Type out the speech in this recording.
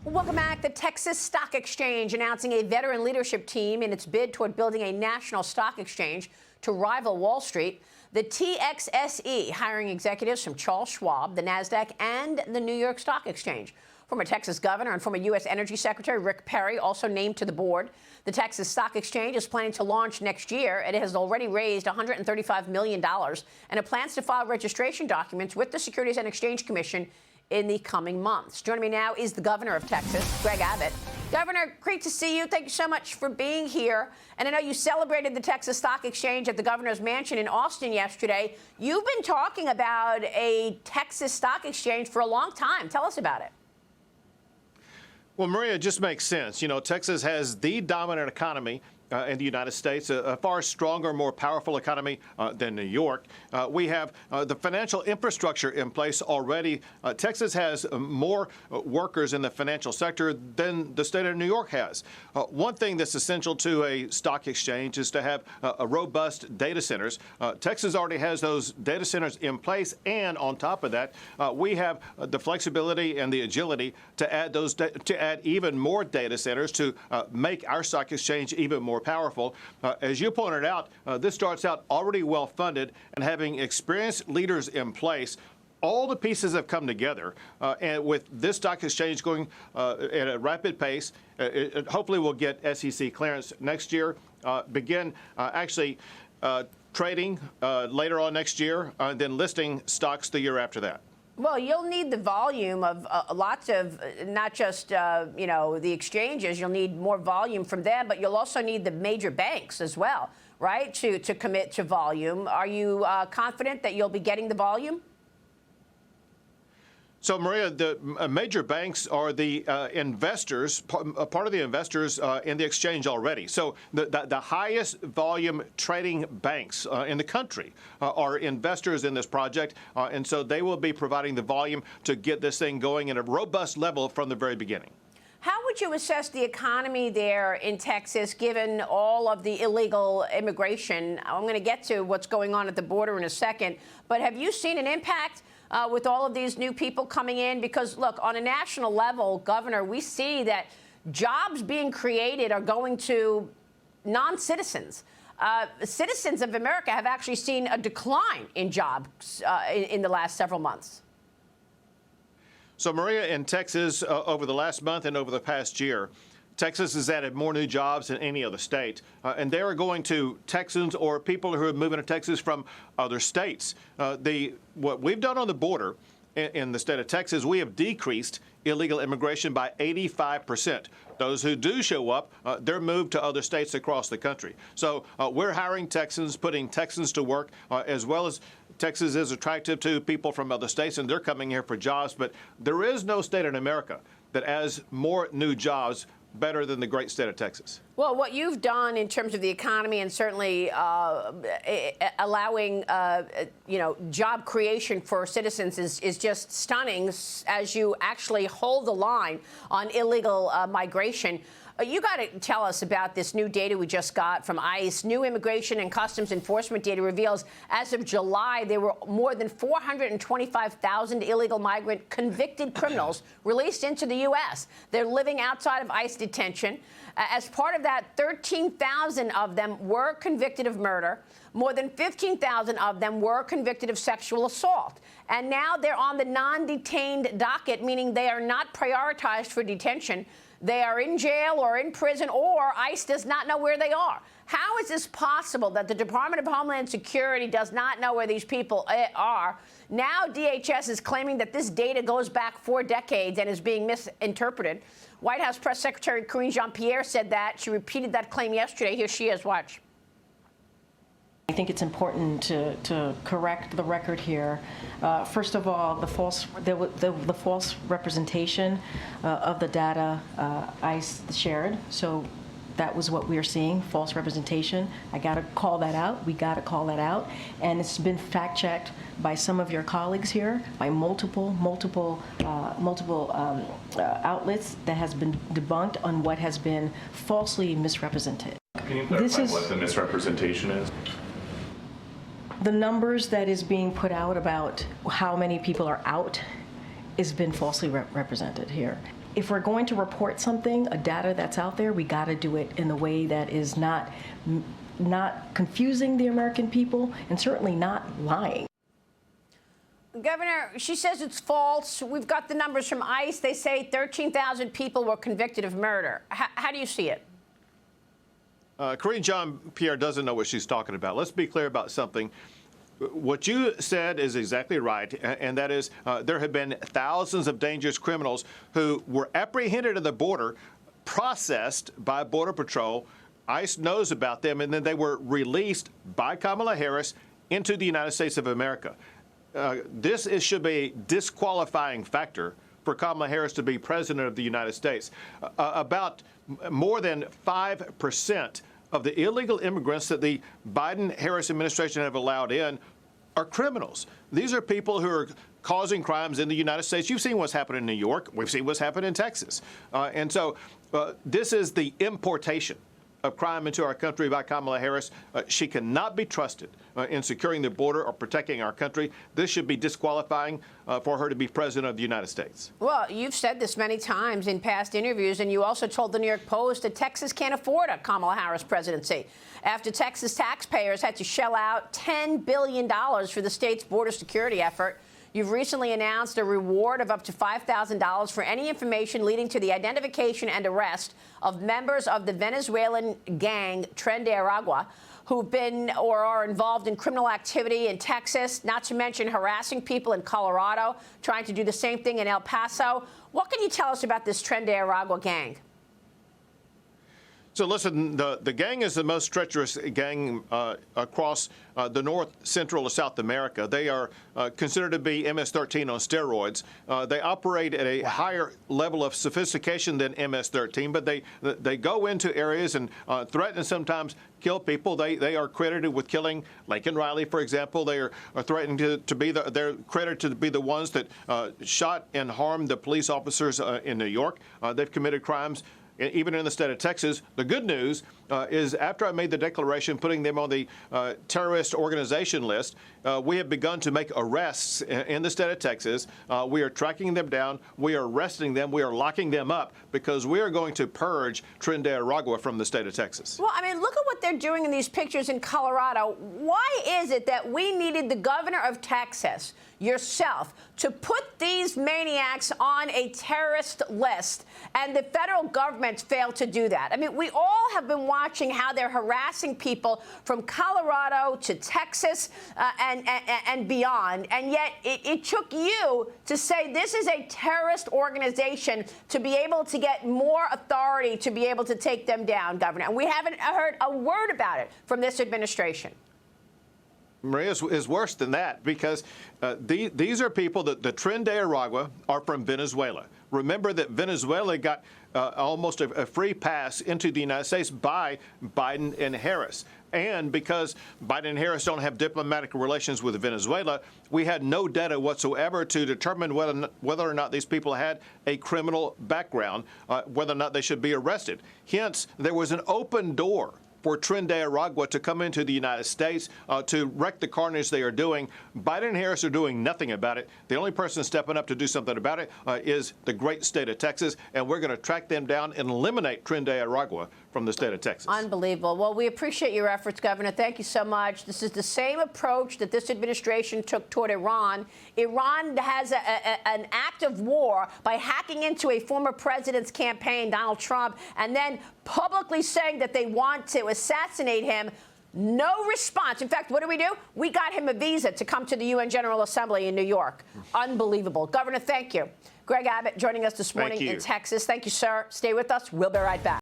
Welcome back. The Texas Stock Exchange announcing a veteran leadership team in its bid toward building a national stock exchange to rival Wall Street. The TXSE hiring executives from Charles Schwab, the NASDAQ, and the New York Stock Exchange. Former Texas governor and former U.S. Energy Secretary Rick Perry also named to the board. The Texas Stock Exchange is planning to launch next year. It has already raised $135 million, and it plans to file registration documents with the Securities and Exchange Commission in the coming months. Joining me now is the governor of Texas, Greg Abbott. Governor, great to see you. Thank you so much for being here. And I know you celebrated the Texas Stock Exchange at the governor's mansion in Austin yesterday. You've been talking about a Texas Stock Exchange for a long time. Tell us about it. Well, Maria, it just makes sense. You know, Texas has the dominant economy in the United States, a far stronger, more powerful economy than New York. We have the financial infrastructure in place already. Texas has more workers in the financial sector than the state of New York has. One thing that's essential to a stock exchange is to have a robust data centers. Texas already has those data centers in place, and on top of that, we have the flexibility and the agility to add even more data centers to make our stock exchange even more powerful. As you pointed out, this starts out already well funded and having experienced leaders in place. All the pieces have come together, and with this stock exchange going at a rapid pace, it hopefully will get SEC clearance next year, begin trading later on next year, and then listing stocks the year after that. Well, you'll need the volume of lots of, not just, you know, the exchanges. You'll need more volume from them, but you'll also need the major banks as well, right, to commit to volume. Are you confident that you'll be getting the volume? So, Maria, the major banks are the investors, part of the investors in the exchange already. So the highest volume trading banks in the country are investors in this project. And so they will be providing the volume to get this thing going at a robust level from the very beginning. How would you assess the economy there in Texas, given all of the illegal immigration? I'm going to get to what's going on at the border in a second. But have you seen an impact with all of these new people coming in? Because, look, on a national level, Governor, we see that jobs being created are going to non-citizens. Citizens of America have actually seen a decline in jobs in the last several months. So, Maria, in Texas, over the last month and over the past year, Texas has added more new jobs than any other state, and they are going to Texans or people who are moving to Texas from other states. What we've done on the border in the state of Texas, we have decreased illegal immigration by 85%. Those who do show up, they're moved to other states across the country. So we're hiring Texans, putting Texans to work, as well as Texas is attractive to people from other states, and they're coming here for jobs. But there is no state in America that has more new jobs better than the great state of Texas. Well, what you've done in terms of the economy and certainly allowing, you know, job creation for citizens is just stunning as you actually hold the line on illegal migration. You got to tell us about this new data we just got from ICE. New Immigration and Customs Enforcement data reveals as of July, there were more than 425,000 illegal migrant convicted criminals released into the U.S. They're living outside of ICE detention. As part of that, 13,000 of them were convicted of murder. More than 15,000 of them were convicted of sexual assault. And now they're on the non-detained docket, meaning they are not prioritized for detention. They are in jail or in prison, or ICE does not know where they are. How is this possible that the Department of Homeland Security does not know where these people are? Now DHS is claiming that this data goes back 4 decades and is being misinterpreted. White House Press Secretary Karine Jean-Pierre said that. She repeated that claim yesterday. Here she is. Watch. I think it's important to correct the record here. First of all, the false representation of the data ICE shared. So that was what we are seeing, false representation. I got to call that out. We got to call that out. And it's been fact-checked by some of your colleagues here, by multiple outlets that has been debunked on what has been falsely misrepresented. Can you clarify what the misrepresentation is? The numbers that is being put out about how many people are out has been falsely represented here. if we're going to report something, a data that's out there, we got to do it in a way that is not confusing the American people and certainly not lying. Governor, she says it's false. We've got the numbers from ICE. They say 13,000 people were convicted of murder. How do you see it? Karine Jean-Pierre doesn't know what she's talking about. Let's be clear about something. What you said is exactly right, and that is there have been thousands of dangerous criminals who were apprehended at the border, processed by Border Patrol. ICE knows about them, and then they were released by Kamala Harris into the United States of America. This should be a disqualifying factor for Kamala Harris to be president of the United States. About more than 5% of the illegal immigrants that the Biden-Harris administration have allowed in are criminals. These are people who are causing crimes in the United States. You've seen what's happened in New York. We've seen what's happened in Texas. And so this is the importation of crime into our country by Kamala Harris. She cannot be trusted in securing the border or protecting our country. This should be disqualifying for her to be president of the United States. Well, you've said this many times in past interviews, and you also told the New York Post that Texas can't afford a Kamala Harris presidency after Texas taxpayers had to shell out $10 billion for the state's border security effort. You've recently announced a reward of up to $5,000 for any information leading to the identification and arrest of members of the Venezuelan gang Tren de Aragua who've been or are involved in criminal activity in Texas, not to mention harassing people in Colorado, trying to do the same thing in El Paso. What can you tell us about this Tren de Aragua gang? So listen, the gang is the most treacherous gang across the North, Central, or South America. They are considered to be MS-13 on steroids. They operate at a higher level of sophistication than MS-13, but they go into areas and threaten and sometimes kill people. They are credited with killing Lincoln Riley, for example. They are threatened to be they're credited to be the ones that shot and harmed the police officers in New York. They've committed crimes even in the state of Texas. The good news is after I made the declaration putting them on the terrorist organization list, we have begun to make arrests in the state of Texas. We are tracking them down. We are arresting them. We are locking them up because we are going to purge Tren de Aragua from the state of Texas. Well, I mean, look at what they're doing in these pictures in Colorado. Why is it that we needed the governor of Texas, yourself, to put these maniacs on a terrorist list, and the federal government failed to do that? I mean, we all have been watching how they're harassing people from Colorado to Texas and beyond, and yet it took you to say this is a terrorist organization to be able to get more authority to be able to take them down, Governor. And we haven't heard a word about it from this administration. Maria, is worse than that because these are people that the Tren de Aragua are from Venezuela. Remember that Venezuela got almost a free pass into the United States by Biden and Harris. And because Biden and Harris don't have diplomatic relations with Venezuela, we had no data whatsoever to determine whether or not these people had a criminal background, whether or not they should be arrested. Hence, there was an open door for Tren de Aragua to come into the United States to wreak the carnage they are doing. Biden and Harris are doing nothing about it. The only person stepping up to do something about it is the great state of Texas, and we're going to track them down and eliminate Tren de Aragua from the state of Texas. Unbelievable. Well, we appreciate your efforts, Governor. Thank you so much. This is the same approach that this administration took toward Iran. Iran has an act of war by hacking into a former president's campaign, Donald Trump, and then publicly saying that they want to assassinate him. No response. In fact, what do? We got him a visa to come to the UN General Assembly in New York. Unbelievable. Governor, thank you. Greg Abbott joining us this morning in Texas. Thank you, sir. Stay with us. We'll be right back.